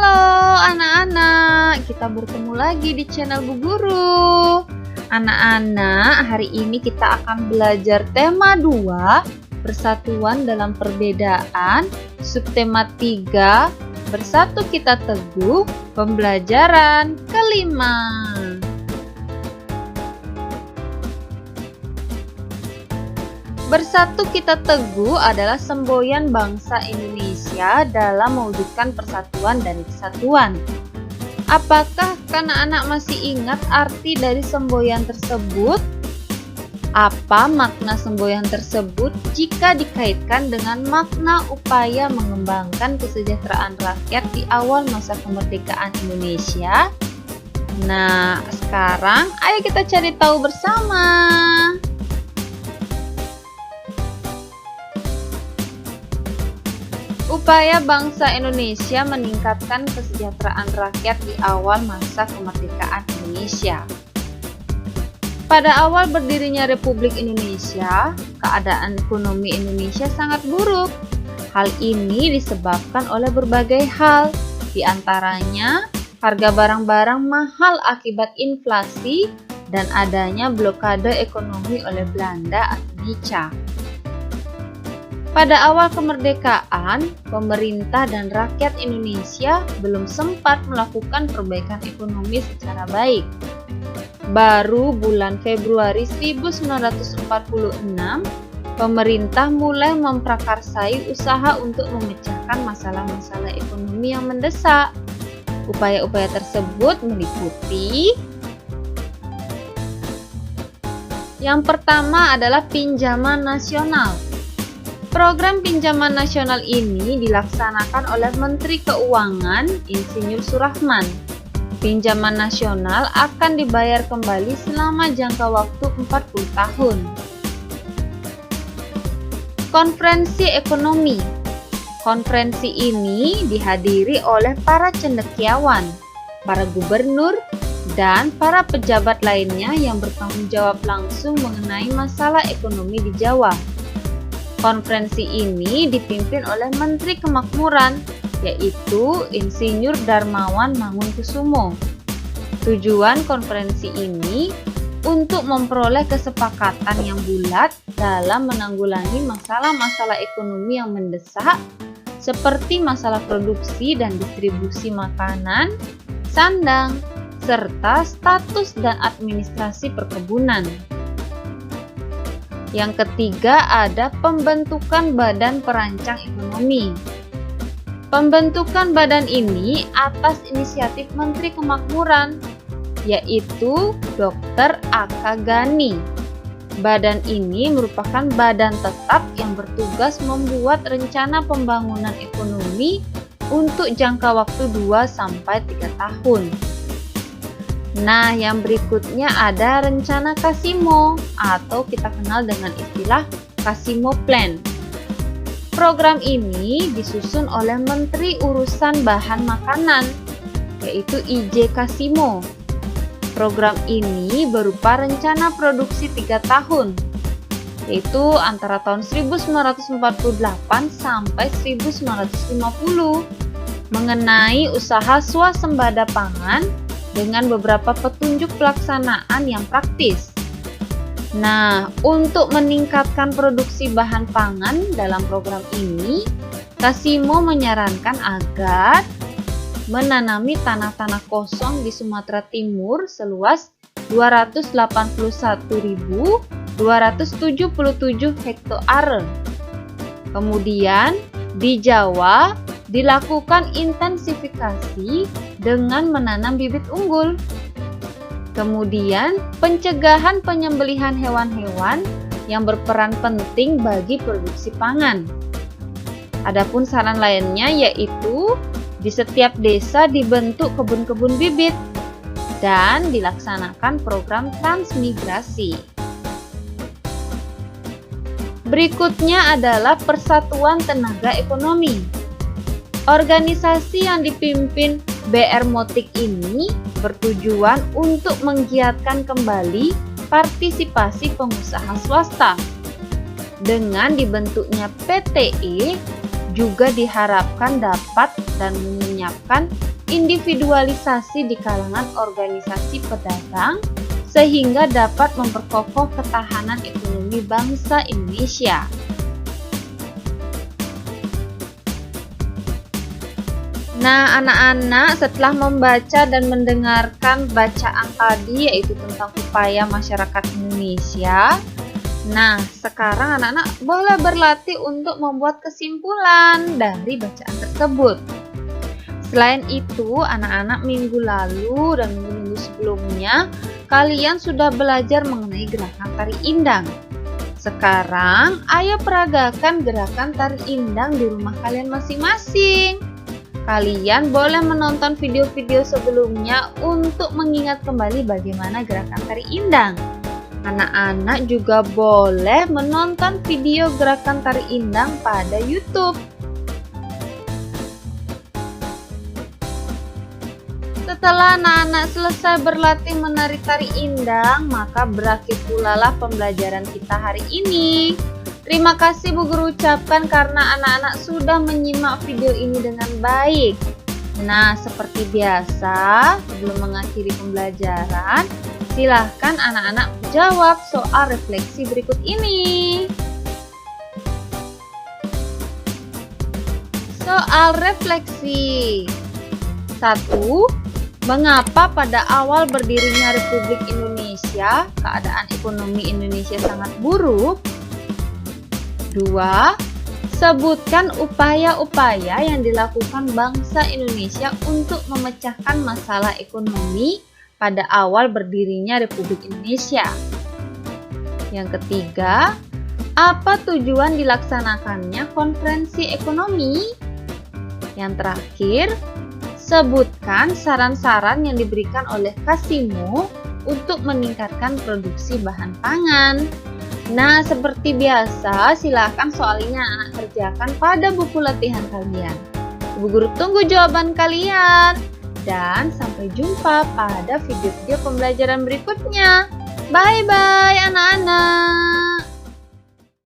Halo anak-anak, kita bertemu lagi di channel Bu Guru. Anak-anak, hari ini kita akan belajar tema 2, Persatuan dalam Perbedaan, subtema 3, Bersatu Kita Teguh, pembelajaran kelima. Bersatu Kita Teguh adalah semboyan bangsa Indonesia dalam mewujudkan persatuan dan kesatuan. Apakah anak-anak masih ingat arti dari semboyan tersebut? Apa makna semboyan tersebut jika dikaitkan dengan makna upaya mengembangkan kesejahteraan rakyat di awal masa kemerdekaan Indonesia? Nah, sekarang ayo kita cari tahu bersama. Upaya bangsa Indonesia meningkatkan kesejahteraan rakyat di awal masa kemerdekaan Indonesia. Pada awal berdirinya Republik Indonesia, keadaan ekonomi Indonesia sangat buruk. Hal ini disebabkan oleh berbagai hal, di antaranya harga barang-barang mahal akibat inflasi dan adanya blokade ekonomi oleh Belanda atau Nica. Pada awal kemerdekaan, pemerintah dan rakyat Indonesia belum sempat melakukan perbaikan ekonomi secara baik. Baru bulan Februari 1946, pemerintah mulai memprakarsai usaha untuk memecahkan masalah-masalah ekonomi yang mendesak. Upaya-upaya tersebut meliputi: yang pertama adalah pinjaman nasional. Program pinjaman nasional ini dilaksanakan oleh Menteri Keuangan Insinyur Surahman. Pinjaman nasional akan dibayar kembali selama jangka waktu 40 tahun. Konferensi ekonomi. Konferensi ini dihadiri oleh para cendekiawan, para gubernur, dan para pejabat lainnya yang bertanggung jawab langsung mengenai masalah ekonomi di Jawa. Konferensi ini dipimpin oleh Menteri Kemakmuran, yaitu Insinyur Darmawan Mangunkusumo. Tujuan konferensi ini untuk memperoleh kesepakatan yang bulat dalam menanggulangi masalah-masalah ekonomi yang mendesak, seperti masalah produksi dan distribusi makanan, sandang, serta status dan administrasi perkebunan. Yang ketiga ada pembentukan Badan Perancang Ekonomi. Pembentukan badan ini atas inisiatif Menteri Kemakmuran, yaitu Dr. A.K. Ghani. Badan ini merupakan badan tetap yang bertugas membuat rencana pembangunan ekonomi untuk jangka waktu 2-3 tahun. Nah, yang berikutnya ada rencana Kasimo atau kita kenal dengan istilah Kasimo Plan. Program ini disusun oleh Menteri Urusan Bahan Makanan, yaitu I.J. Kasimo. Program ini berupa rencana produksi 3 tahun, yaitu antara tahun 1948 sampai 1950, mengenai usaha swasembada pangan dengan beberapa petunjuk pelaksanaan yang praktis. Nah, untuk meningkatkan produksi bahan pangan dalam program ini, Kasimo menyarankan agar menanami tanah-tanah kosong di Sumatera Timur seluas 281.277 hektare. Kemudian di Jawa dilakukan intensifikasi dengan menanam bibit unggul. Kemudian pencegahan penyembelihan hewan-hewan yang berperan penting bagi produksi pangan. Adapun saran lainnya yaitu di setiap desa dibentuk kebun-kebun bibit dan dilaksanakan program transmigrasi. Berikutnya adalah Persatuan Tenaga Ekonomi. Organisasi yang dipimpin BR Motik ini bertujuan untuk menggiatkan kembali partisipasi pengusaha swasta. Dengan dibentuknya PTE juga diharapkan dapat dan menyiapkan individualisasi di kalangan organisasi pedagang sehingga dapat memperkokoh ketahanan ekonomi bangsa Indonesia. Nah, anak-anak setelah membaca dan mendengarkan bacaan tadi yaitu tentang upaya masyarakat Indonesia, nah sekarang anak-anak boleh berlatih untuk membuat kesimpulan dari bacaan tersebut. Selain itu, anak-anak minggu lalu dan minggu sebelumnya kalian sudah belajar mengenai gerakan tari indang. Sekarang, ayo peragakan gerakan tari indang di rumah kalian masing-masing. Kalian boleh menonton video-video sebelumnya untuk mengingat kembali bagaimana gerakan tari indang. Anak-anak juga boleh menonton video gerakan tari indang pada YouTube. Setelah anak-anak selesai berlatih menari tari indang, maka berakhir pula lah pembelajaran kita hari ini. Terima kasih Bu Guru ucapkan karena anak-anak sudah menyimak video ini dengan baik. Nah, seperti biasa, sebelum mengakhiri pembelajaran, silahkan anak-anak jawab soal refleksi berikut ini. Soal refleksi 1. Mengapa pada awal berdirinya Republik Indonesia, keadaan ekonomi Indonesia sangat buruk? 2. Sebutkan upaya-upaya yang dilakukan bangsa Indonesia untuk memecahkan masalah ekonomi pada awal berdirinya Republik Indonesia. Yang ketiga, apa tujuan dilaksanakannya konferensi ekonomi? Yang terakhir, sebutkan saran-saran yang diberikan oleh Kasimo untuk meningkatkan produksi bahan pangan. Nah, seperti biasa, silakan soal ini anak kerjakan pada buku latihan kalian. Ibu Guru tunggu jawaban kalian. Dan sampai jumpa pada video-video pembelajaran berikutnya. Bye-bye anak-anak.